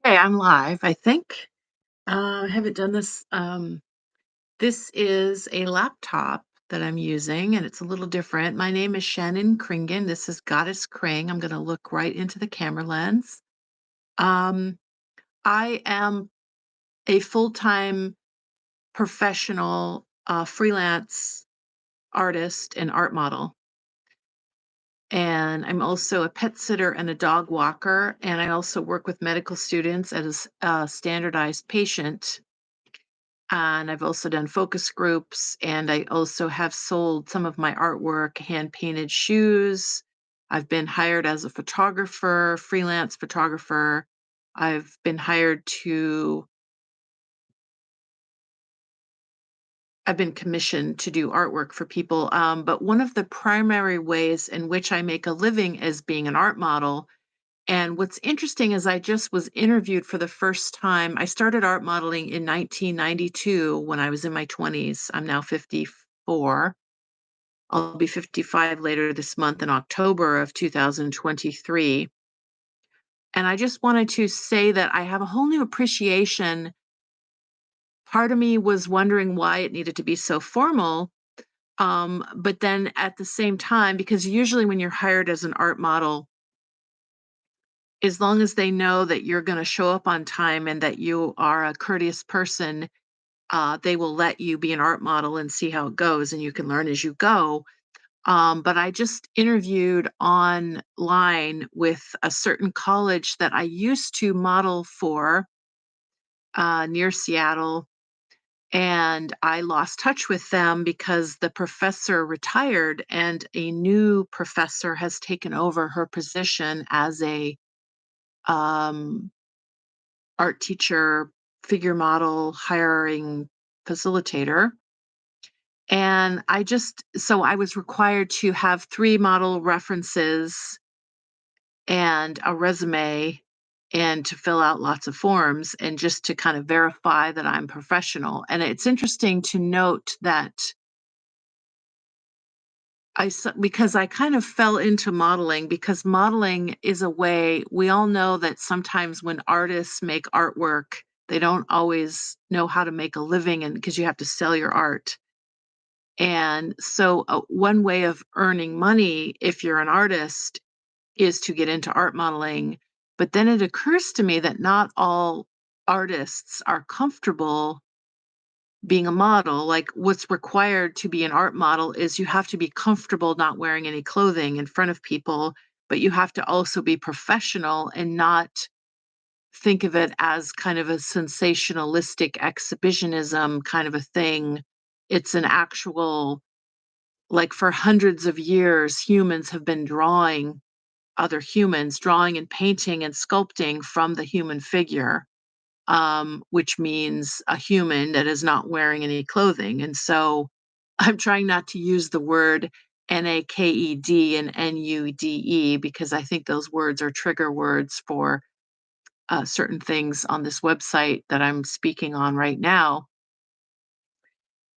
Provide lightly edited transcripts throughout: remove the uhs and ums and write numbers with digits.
Hey, I'm live, I think. I haven't done this. This is a laptop that I'm using, and it's a little different. My name is Shannon Kringen. This is Goddess Kring. I'm going to look right into the camera lens. Um, I am a full time professional freelance artist and art model. And I'm also a pet sitter and a dog walker. And I also work with medical students as a standardized patient. And I've also done focus groups, and I also have sold some of my artwork, hand painted shoes. I've been hired as a photographer, freelance photographer. I've been hired to, I've been commissioned to do artwork for people. But one of the primary ways in which I make a living is being an art model. And what's interesting is I just was interviewed for the first time. I started art modeling in 1992 when I was in my 20s. I'm now 54. I'll be 55 later this month in October of 2023. And I just wanted to say that I have a whole new appreciation. Part of me was wondering why it needed to be so formal. But then at the same time, because usually when you're hired as an art model, as long as they know that you're going to show up on time and that you are a courteous person, they will let you be an art model and see how it goes, and you can learn as you go. But I just interviewed online with a certain college that I used to model for near Seattle. And I lost touch with them because the professor retired and a new professor has taken over her position as a um, art teacher, figure model, hiring facilitator. And so I was required to have three model references and a resume and to fill out lots of forms and just to kind of verify that I'm professional. And it's interesting to note that because I kind of fell into modeling because modeling is a way we all know that sometimes when artists make artwork, they don't always know how to make a living and because you have to sell your art. And so one way of earning money if you're an artist is to get into art modeling. But then it occurs to me that not all artists are comfortable being a model. Like what's required to be an art model is you have to be comfortable not wearing any clothing in front of people, but you have to also be professional and not think of it as kind of a sensationalistic exhibitionism kind of a thing. It's an actual, like for hundreds of years, humans have been drawing other humans, drawing and painting and sculpting from the human figure, which means a human that is not wearing any clothing. And so I'm trying not to use the word NAKED and NUDE because I think those words are trigger words for certain things on this website that I'm speaking on right now.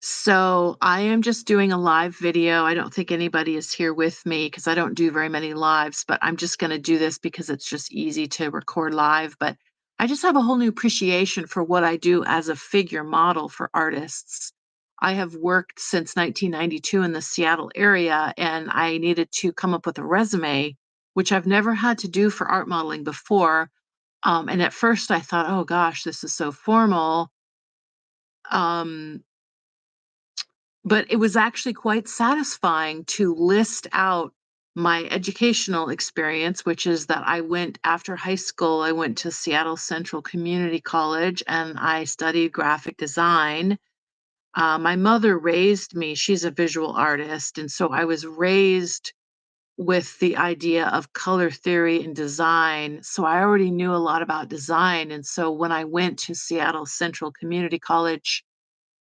So I am just doing a live video. I don't think anybody is here with me because I don't do very many lives, but I'm just going to do this because it's just easy to record live. But I just have a whole new appreciation for what I do as a figure model for artists. I have worked since 1992 in the Seattle area, and I needed to come up with a resume, which I've never had to do for art modeling before. And at first I thought, oh gosh, this is so formal. Um, but it was actually quite satisfying to list out my educational experience, which is that I went after high school, I went to Seattle Central Community College and I studied graphic design. My mother raised me, she's a visual artist. And so I was raised with the idea of color theory and design. So I already knew a lot about design. And so when I went to Seattle Central Community College,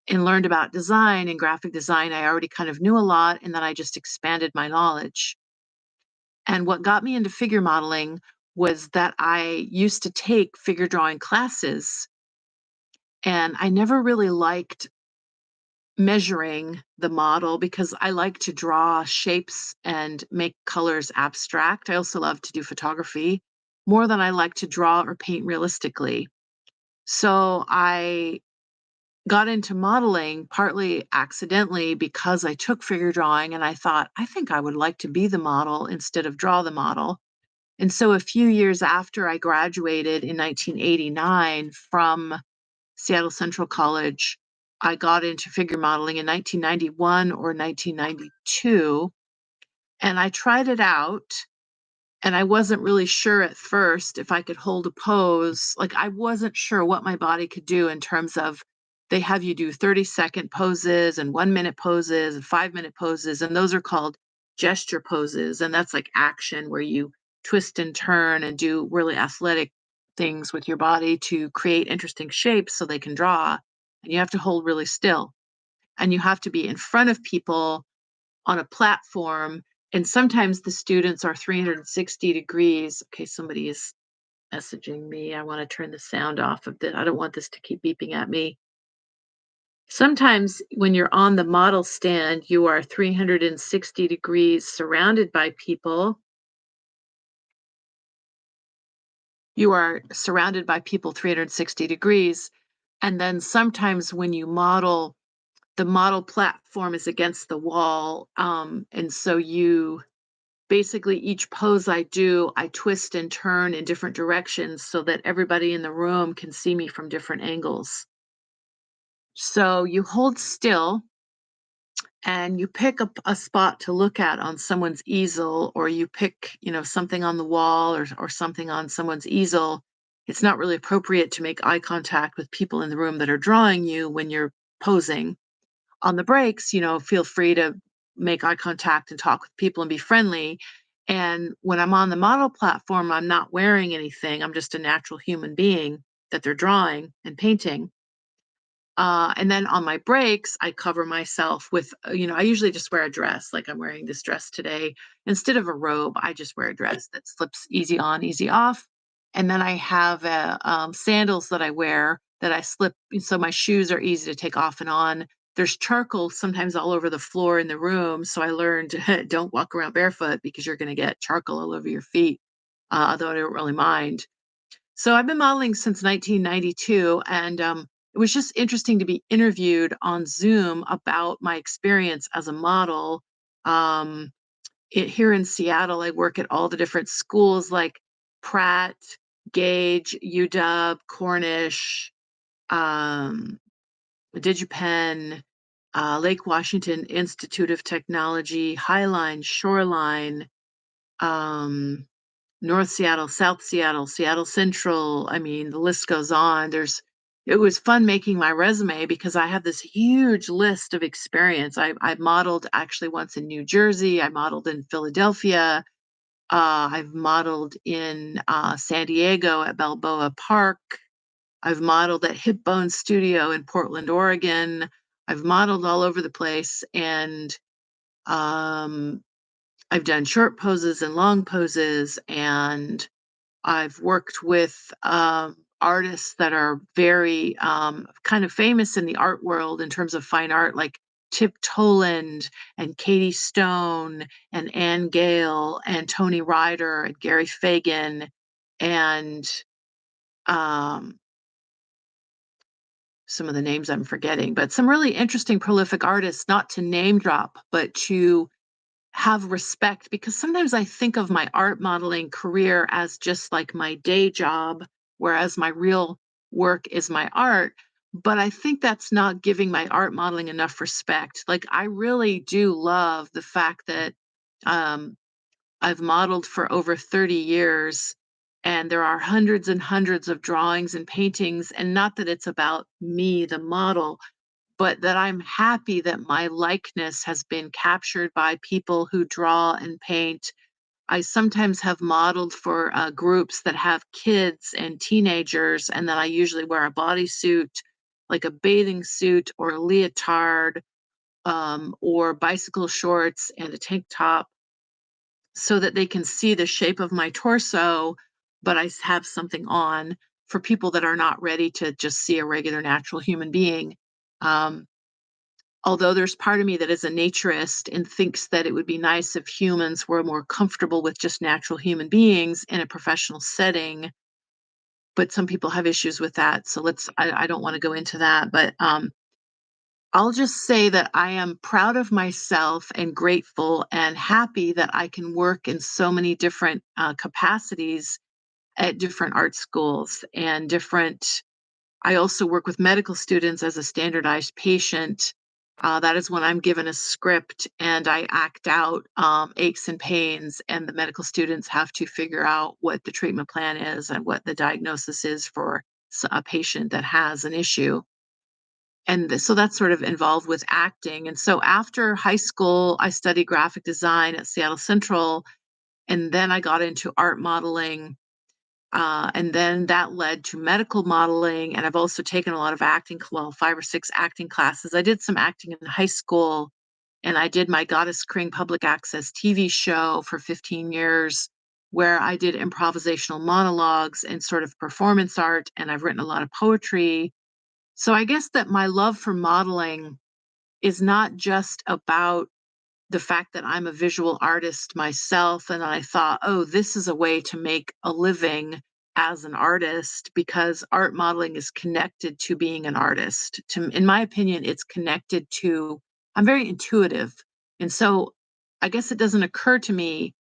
and learned about design and graphic design, I already kind of knew a lot, and then I just expanded my knowledge. And what got me into figure modeling was that I used to take figure drawing classes, and I never really liked measuring the model because I like to draw shapes and make colors abstract. I also love to do photography. more than I like to draw or paint realistically. So I got into modeling partly accidentally because I took figure drawing and I thought, I think I would like to be the model instead of draw the model. And so a few years after I graduated in 1989 from Seattle Central College, I got into figure modeling in 1991 or 1992, and I tried it out, and I wasn't really sure at first if I could hold a pose. Like, I wasn't sure what my body could do in terms of they have you do 30-second poses and 1-minute poses and 5-minute poses, and those are called gesture poses, and that's like action where you twist and turn and do really athletic things with your body to create interesting shapes so they can draw, and you have to hold really still, and you have to be in front of people on a platform, and sometimes the students are 360 degrees. Okay, somebody is messaging me. I want to turn the sound off of this. I don't want this to keep beeping at me. Sometimes when you're on the model stand, you are 360 degrees surrounded by people. You are surrounded by people 360 degrees. And then sometimes when you model, the model platform is against the wall. And so you basically each pose I do, I twist and turn in different directions so that everybody in the room can see me from different angles. So you hold still and you pick a spot to look at on someone's easel, or you pick, something on the wall or something on someone's easel. It's not really appropriate to make eye contact with people in the room that are drawing you when you're posing. On the breaks, feel free to make eye contact and talk with people and be friendly. And when I'm on the model platform, I'm not wearing anything. I'm just a natural human being that they're drawing and painting. And then on my breaks, I cover myself with, I usually just wear a dress, like I'm wearing this dress today. Instead of a robe, I just wear a dress that slips easy on, easy off. And then I have sandals that I wear that I slip, so my shoes are easy to take off and on. There's charcoal sometimes all over the floor in the room. So I learned don't walk around barefoot because you're going to get charcoal all over your feet, although I don't really mind. So I've been modeling since 1992, and it was just interesting to be interviewed on Zoom about my experience as a model. Um, Here in Seattle, I work at all the different schools like Pratt, Gage, UW, Cornish, um, DigiPen, Lake Washington Institute of Technology, Highline, Shoreline, um, North Seattle, South Seattle, Seattle Central. I mean, the list goes on. It was fun making my resume because I have this huge list of experience. I modeled actually once in New Jersey. I modeled in Philadelphia. I've modeled in San Diego at Balboa Park. I've modeled at Hip Bone Studio in Portland, Oregon. I've modeled all over the place, and um, I've done short poses and long poses, and I've worked with artists that are very kind of famous in the art world in terms of fine art, like Tip Toland and Katie Stone and Ann Gale and Tony Ryder and Gary Fagan and um, some of the names I'm forgetting, but some really interesting, prolific artists, not to name drop, but to have respect, because sometimes I think of my art modeling career as just like my day job, whereas my real work is my art. But I think that's not giving my art modeling enough respect. Like, I really do love the fact that um, I've modeled for over 30 years, and there are hundreds and hundreds of drawings and paintings. And not that it's about me, the model, but that I'm happy that my likeness has been captured by people who draw and paint. I sometimes have modeled for groups that have kids and teenagers, and then I usually wear a bodysuit, like a bathing suit or a leotard, or bicycle shorts and a tank top, so that they can see the shape of my torso, but have something on for people that are not ready to just see a regular natural human being. Um, Although there's part of me that is a naturist and thinks that it would be nice if humans were more comfortable with just natural human beings in a professional setting, but some people have issues with that. So I don't want to go into that, but I'll just say that I am proud of myself and grateful and happy that I can work in so many different capacities at different art schools and different. I also work with medical students as a standardized patient. That is when I'm given a script and I act out aches and pains, and the medical students have to figure out what the treatment plan is and what the diagnosis is for a patient that has an issue. And so that's sort of involved with acting. And so after high school, I studied graphic design at Seattle Central, and then I got into art modeling, and then that led to medical modeling, and I've also taken a lot of acting, well, 5 or 6 acting classes. I did some acting in high school, and I did my Goddess Kring public access TV show for 15 years, where I did improvisational monologues and sort of performance art, and I've written a lot of poetry. So I guess that my love for modeling is not just about the fact that I'm a visual artist myself, and I thought, "Oh, this is a way to make a living as an artist," because art modeling is connected to being an artist. In my opinion, it's connected to. I'm very intuitive, and so I guess it doesn't occur to me,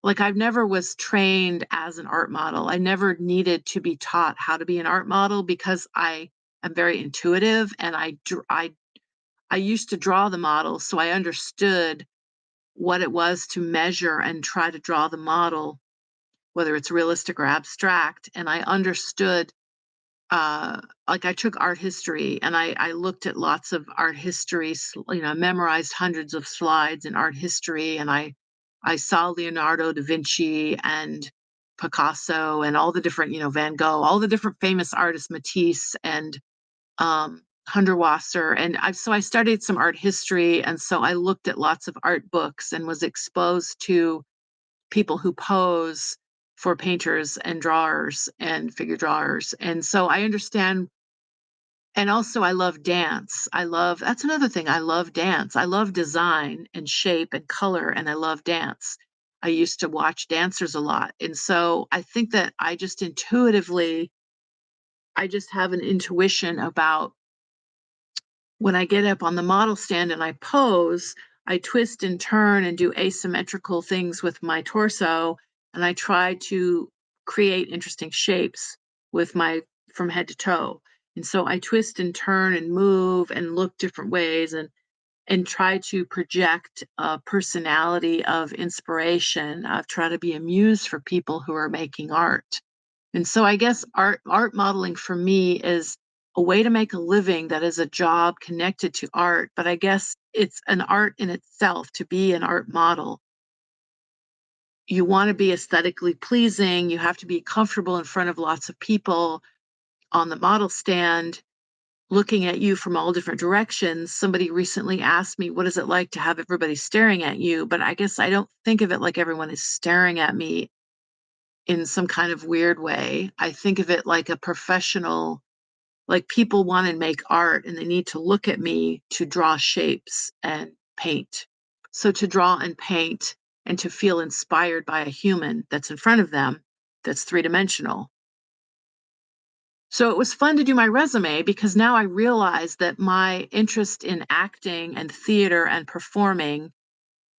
like, I've never was trained as an art model. I never needed to be taught how to be an art model because I am very intuitive, and I used to draw the models, so I understood what it was to measure and try to draw the model, whether it's realistic or abstract. And I understood, like I took art history and I looked at lots of art history, memorized hundreds of slides in art history. And I saw Leonardo da Vinci and Picasso and all the different, Van Gogh, all the different famous artists, Matisse and Hundertwasser, and I studied some art history, and so I looked at lots of art books and was exposed to people who pose for painters and drawers and figure drawers, and so I understand. And also I love dance. That's another thing, I love dance. I love design and shape and color, and I love dance. I used to watch dancers a lot, and so I think that I just have an intuition about when I get up on the model stand and I pose, I twist and turn and do asymmetrical things with my torso, and I try to create interesting shapes with my from head to toe. And so I twist and turn and move and look different ways and try to project a personality of inspiration. I've tried to be a muse for people who are making art. And so I guess art modeling for me is a way to make a living that is a job connected to art, but I guess it's an art in itself to be an art model. You want to be aesthetically pleasing, you have to be comfortable in front of lots of people on the model stand looking at you from all different directions. Somebody recently asked me, "What is it like to have everybody staring at you?" But I guess I don't think of it like everyone is staring at me in some kind of weird way. I think of it like a professional, like people want to make art and they need to look at me to draw shapes and paint. So to draw and paint and to feel inspired by a human that's in front of them, that's three-dimensional. So it was fun to do my resume because now I realize that my interest in acting and theater and performing,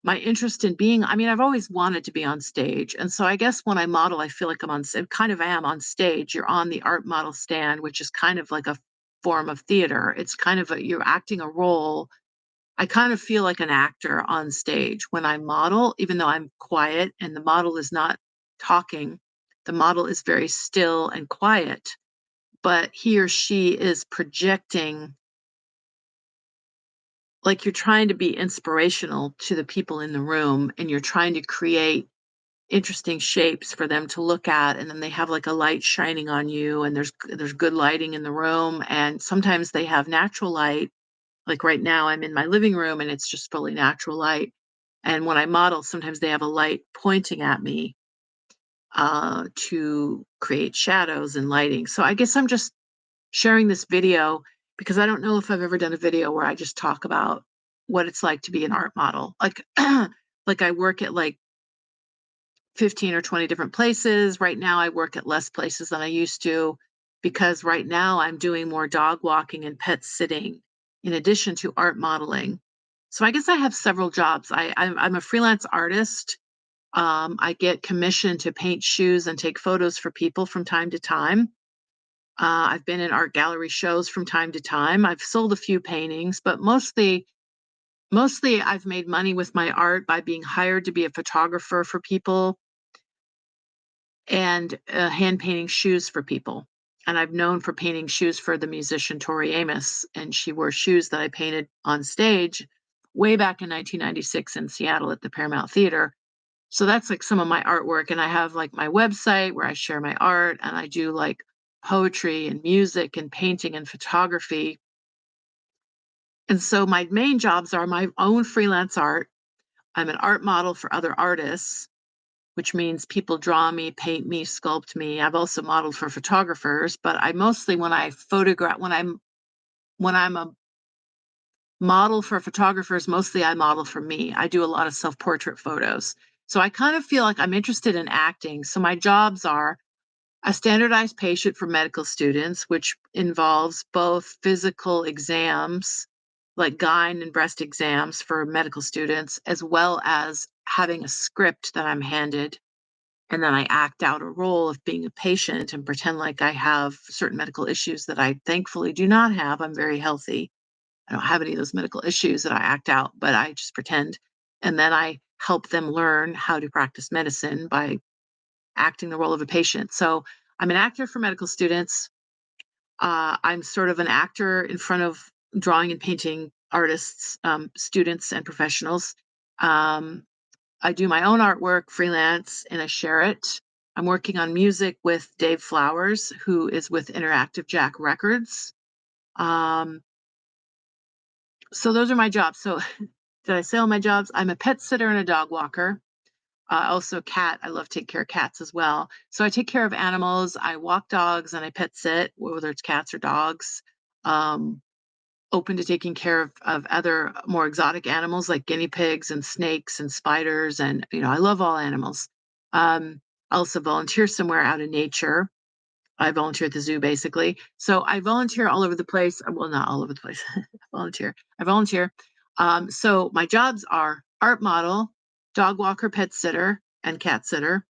my interest in being, I mean, I've always wanted to be on stage. And so I guess when I model, I feel like kind of am on stage. You're on the art model stand, which is kind of like a form of theater. It's kind of you're acting a role. I kind of feel like an actor on stage when I model, even though I'm quiet and the model is not talking. The model is very still and quiet, but he or she is projecting, like you're trying to be inspirational to the people in the room and you're trying to create interesting shapes for them to look at, and then they have like a light shining on you, and there's good lighting in the room, and sometimes they have natural light. Like right now I'm in my living room and it's just fully natural light, and when I model sometimes they have a light pointing at me to create shadows and lighting. So I guess I'm just sharing this video because I don't know if I've ever done a video where I just talk about what it's like to be an art model. Like, like I work at like 15 or 20 different places. Right now, I work at less places than I used to because right now I'm doing more dog walking and pet sitting in addition to art modeling. So I guess I have several jobs. I'm a freelance artist. I get commissioned to paint shoes and take photos for people from time to time. I've been in art gallery shows from time to time. I've sold a few paintings, but mostly I've made money with my art by being hired to be a photographer for people and hand painting shoes for people. And I've known for painting shoes for the musician Tori Amos, and she wore shoes that I painted on stage way back in 1996 in Seattle at the Paramount Theater. So that's like some of my artwork. And I have like my website where I share my art and I do like poetry and music and painting and photography. And so my main jobs are my own freelance art. I'm an art model for other artists, which means people draw me, paint me, sculpt me. I've also modeled for photographers, but I mostly when I'm a model for photographers, mostly I model for me. I do a lot of self-portrait photos. So I kind of feel like I'm interested in acting. So my jobs are a standardized patient for medical students, which involves both physical exams, like gyne and breast exams for medical students, as well as having a script that I'm handed. And then I act out a role of being a patient and pretend like I have certain medical issues that I thankfully do not have. I'm very healthy. I don't have any of those medical issues that I act out, but I just pretend. And then I help them learn how to practice medicine by acting the role of a patient. So I'm an actor for medical students. I'm sort of an actor in front of drawing and painting artists, students, and professionals. Um, I do my own artwork freelance and I share it. I'm working on music with Dave Flowers, who is with Interactive Jack Records. Um, so those are my jobs. So did I say all my jobs? I'm a pet sitter and a dog walker. Also, cat. I love to take care of cats as well. So I take care of animals. I walk dogs and I pet sit, whether it's cats or dogs. Um, Open to taking care of other more exotic animals like guinea pigs and snakes and spiders. And, I love all animals. I also volunteer somewhere out in nature. I volunteer at the zoo basically. So I volunteer all over the place. Well, not all over the place. volunteer. I volunteer. So my jobs are art model, dog walker, pet sitter, and cat sitter.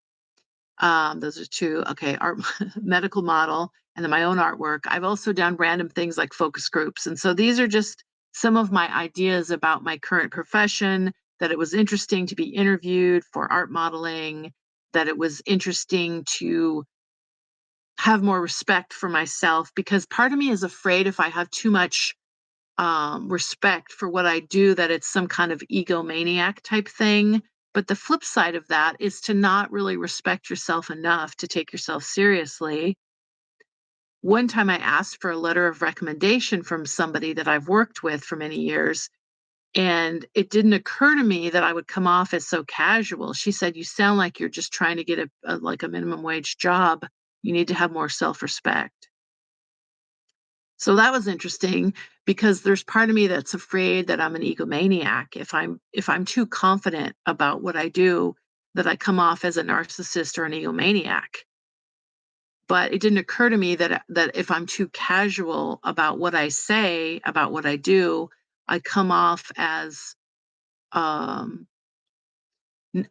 Those are two. Okay, art medical model, and then my own artwork. I've also done random things like focus groups, and so these are just some of my ideas about my current profession. That it was interesting to be interviewed for art modeling. That it was interesting to have more respect for myself because part of me is afraid if I have too much respect for what I do, that it's some kind of egomaniac type thing. But the flip side of that is to not really respect yourself enough to take yourself seriously. One time I asked for a letter of recommendation from somebody that I've worked with for many years, and it didn't occur to me that I would come off as so casual. She said, "You sound like you're just trying to get like a minimum wage job. You need to have more self-respect." So that was interesting because there's part of me that's afraid that I'm an egomaniac if I'm too confident about what I do, that I come off as a narcissist or an egomaniac. But it didn't occur to me that if I'm too casual about what I say, about what I do, I come off as um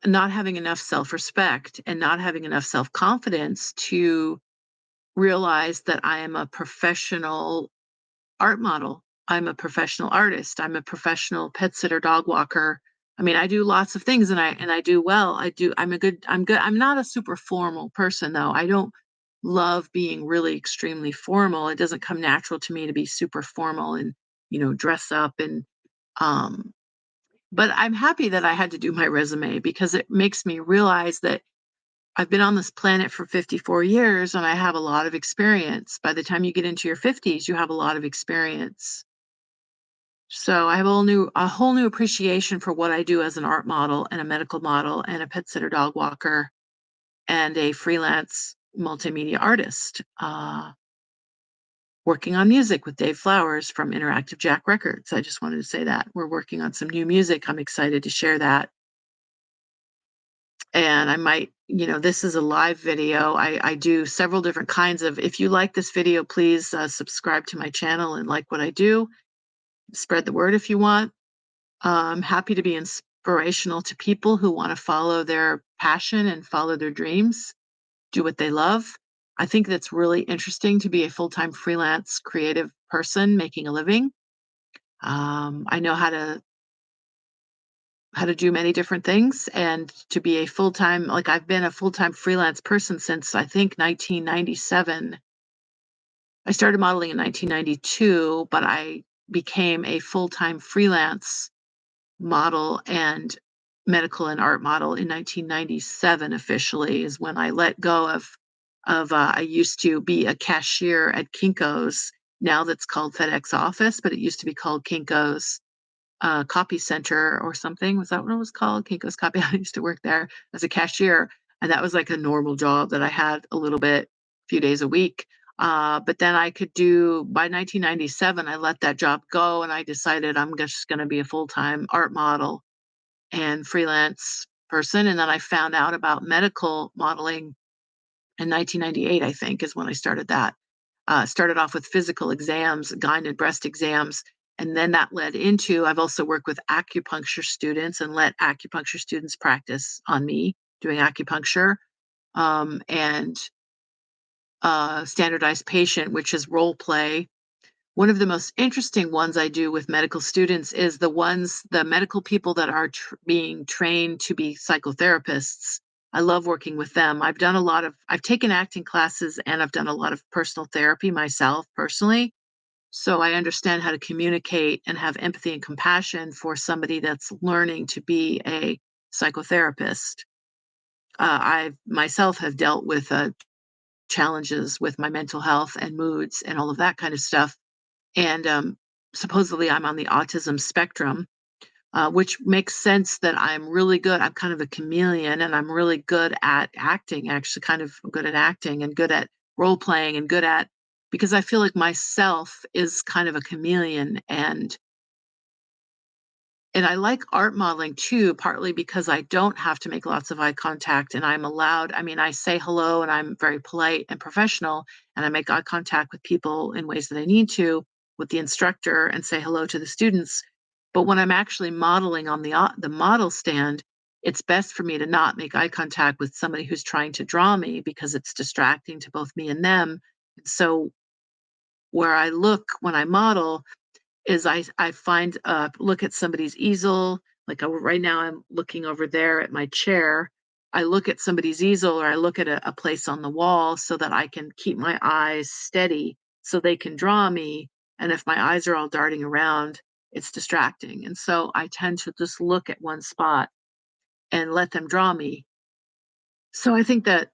not having enough self-respect and not having enough self-confidence to realize that I am a professional art model. I'm a professional artist. I'm a professional pet sitter, dog walker. I mean, I do lots of things and I do well. I'm good. I'm not a super formal person though. I don't love being really extremely formal. It doesn't come natural to me to be super formal and, dress up and um but I'm happy that I had to do my resume because it makes me realize that I've been on this planet for 54 years and I have a lot of experience. By the time you get into your 50s, you have a lot of experience. So I have a whole new appreciation for what I do as an art model and a medical model and a pet sitter dog walker and a freelance multimedia artist. working on music with Dave Flowers from Interactive Jack Records. I just wanted to say that. We're working on some new music. I'm excited to share that. And I might, this is a live video. I do several different kinds of, if you like this video, please subscribe to my channel and like what I do. Spread the word if you want. I'm happy to be inspirational to people who want to follow their passion and follow their dreams, do what they love. I think that's really interesting to be a full-time freelance creative person making a living. I know how to do many different things, and to be a full-time, like, I've been a full-time freelance person since I think 1997. I started modeling in 1992, but I became a full-time freelance model and medical and art model in 1997. Officially is when I let go of I used to be a cashier at Kinko's. Now that's called FedEx Office, but it used to be called Kinko's Copy Center or something. Was that what it was called? Kinko's Copy. I used to work there as a cashier, and that was like a normal job that I had a little bit, a few days a week. But then I could do by 1997, I let that job go, and I decided I'm just going to be a full time art model and freelance person. And then I found out about medical modeling in 1998, I think, is when I started that. Started off with physical exams, gyne and breast exams, and then that led into I've also worked with acupuncture students and let acupuncture students practice on me doing acupuncture, and standardized patient, which is role play. One of the most interesting ones I do with medical students is the medical people that are being trained to be psychotherapists. I love working with them. I've taken acting classes and I've done a lot of personal therapy myself personally. So I understand how to communicate and have empathy and compassion for somebody that's learning to be a psychotherapist. I myself have dealt with challenges with my mental health and moods and all of that kind of stuff. And supposedly I'm on the autism spectrum, which makes sense that I'm really good. I'm kind of a chameleon and I'm really good at acting, actually, kind of good at acting and good at role playing and good at, because I feel like myself is kind of a chameleon. And I like art modeling too, partly because I don't have to make lots of eye contact and I'm allowed. I mean, I say hello and I'm very polite and professional, and I make eye contact with people in ways that I need to with the instructor and say hello to the students. But when I'm actually modeling on the model stand, it's best for me to not make eye contact with somebody who's trying to draw me because it's distracting to both me and them. So where I look when I model is I find look at somebody's easel, like, right now I'm looking over there at my chair. I look at somebody's easel or I look at a place on the wall so that I can keep my eyes steady so they can draw me, and if my eyes are all darting around, it's distracting, and so I tend to just look at one spot and let them draw me. So I think that,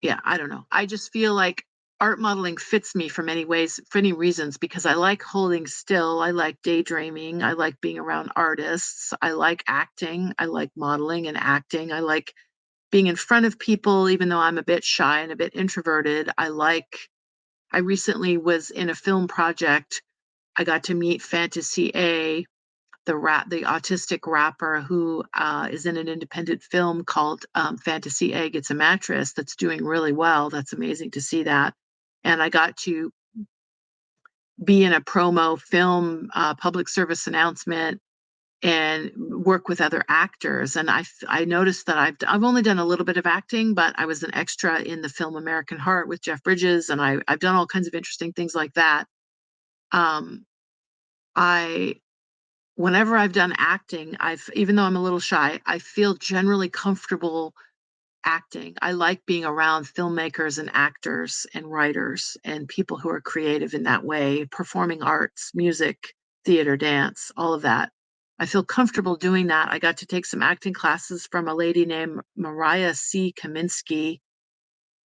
yeah, I don't know. I just feel like art modeling fits me for many ways, for many reasons, because I like holding still. I like daydreaming. I like being around artists. I like acting. I like modeling and acting. I like being in front of people, even though I'm a bit shy and a bit introverted. I recently was in a film project. I got to meet Fantasy A, the autistic rapper who is in an independent film called Fantasy A Gets a Mattress that's doing really well. That's amazing to see that. And I got to be in a promo film, public service announcement, and work with other actors. And I noticed that I've only done a little bit of acting, but I was an extra in the film American Heart with Jeff Bridges, and I've done all kinds of interesting things like that. Um, I Whenever I've done acting, I've even though I'm a little shy, I feel generally comfortable acting. I like being around filmmakers and actors and writers and people who are creative in that way, performing arts, music, theater, dance, all of that. I feel comfortable doing that. I got to take some acting classes from a lady named Mariah C. Kaminsky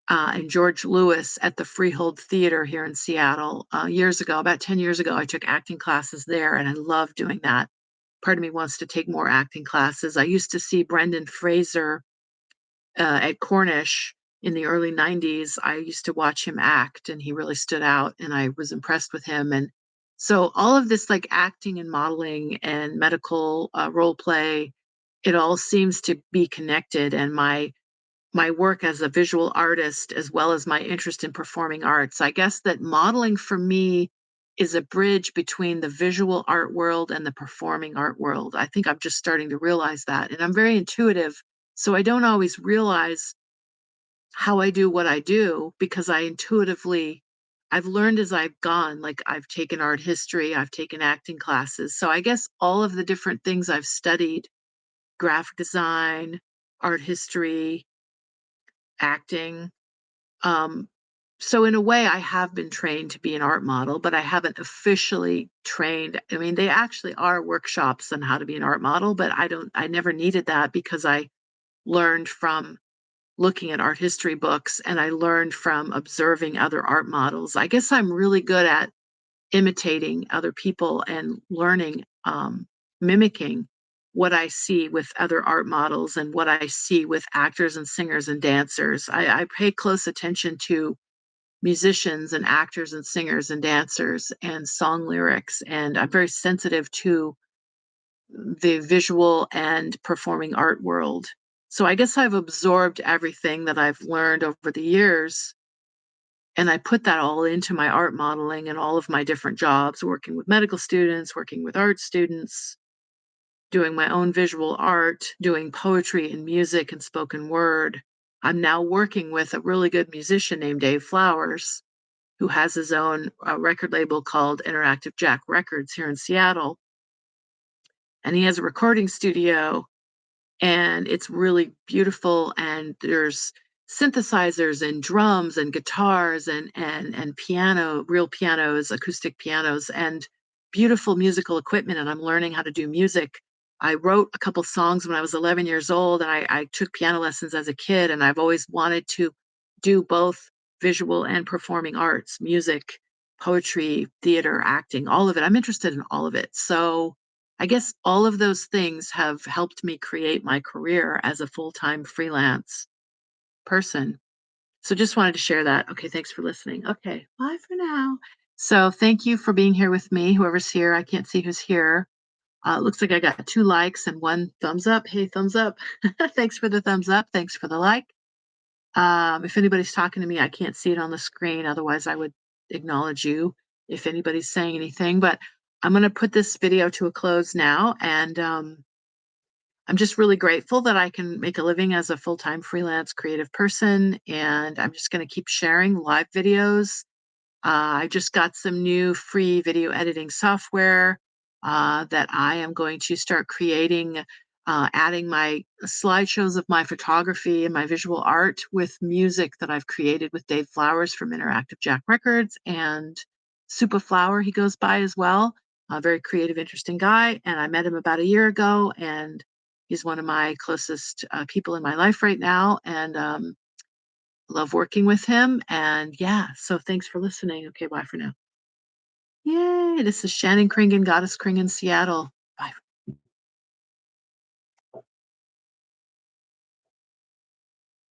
and George Lewis at the Freehold Theater here in Seattle years ago. About 10 years ago, I took acting classes there and I love doing that. Part of me wants to take more acting classes. I used to see Brendan Fraser at Cornish, in the early 90s, I used to watch him act, and he really stood out, and I was impressed with him. And so all of this, like acting and modeling and medical role play, it all seems to be connected. And my work as a visual artist, as well as my interest in performing arts, I guess that modeling for me is a bridge between the visual art world and the performing art world. I think I'm just starting to realize that. And I'm very intuitive, so I don't always realize how I do what I do because I've learned as I've gone. Like, I've taken art history, I've taken acting classes. So I guess all of the different things I've studied, graphic design, art history, acting, um, so in a way I have been trained to be an art model, but I haven't officially trained. I mean, they actually are workshops on how to be an art model, but I never needed that because I learned from looking at art history books, and I learned from observing other art models. I guess I'm really good at imitating other people and learning, mimicking what I see with other art models and what I see with actors and singers and dancers. I pay close attention to musicians and actors and singers and dancers and song lyrics, and I'm very sensitive to the visual and performing art world. So I guess I've absorbed everything that I've learned over the years, and I put that all into my art modeling and all of my different jobs, working with medical students, working with art students, doing my own visual art, doing poetry and music and spoken word. I'm now working with a really good musician named Dave Flowers, who has his own record label called Interactive Jack Records here in Seattle. And he has a recording studio, and it's really beautiful, and there's synthesizers and drums and guitars and piano, real pianos, acoustic pianos, and beautiful musical equipment. And I'm learning how to do music. I wrote a couple songs when I was 11 years old, and I took piano lessons as a kid, and I've always wanted to do both visual and performing arts, music, poetry, theater, acting, all of it. I'm interested in all of it. So I guess all of those things have helped me create my career as a full-time freelance person. So just wanted to share that. Okay, thanks for listening. Okay, bye for now. So thank you for being here with me. Whoever's here, I can't see who's here. Looks like I got 2 likes and 1 thumbs up. Hey, thumbs up. Thanks for the thumbs up. Thanks for the like. If anybody's talking to me, I can't see it on the screen. Otherwise, I would acknowledge you if anybody's saying anything. But I'm going to put this video to a close now. And I'm just really grateful that I can make a living as a full time freelance creative person. And I'm just going to keep sharing live videos. I just got some new free video editing software that I am going to start creating, adding my slideshows of my photography and my visual art with music that I've created with Dave Flowers from Interactive Jack Records and Supa Flower, he goes by as well. A very creative, interesting guy. And I met him about a year ago, and he's one of my closest people in my life right now. And love working with him. And yeah, so thanks for listening. Okay, bye for now. Yay. This is Shannon Kringen, Goddess Kringen, Seattle.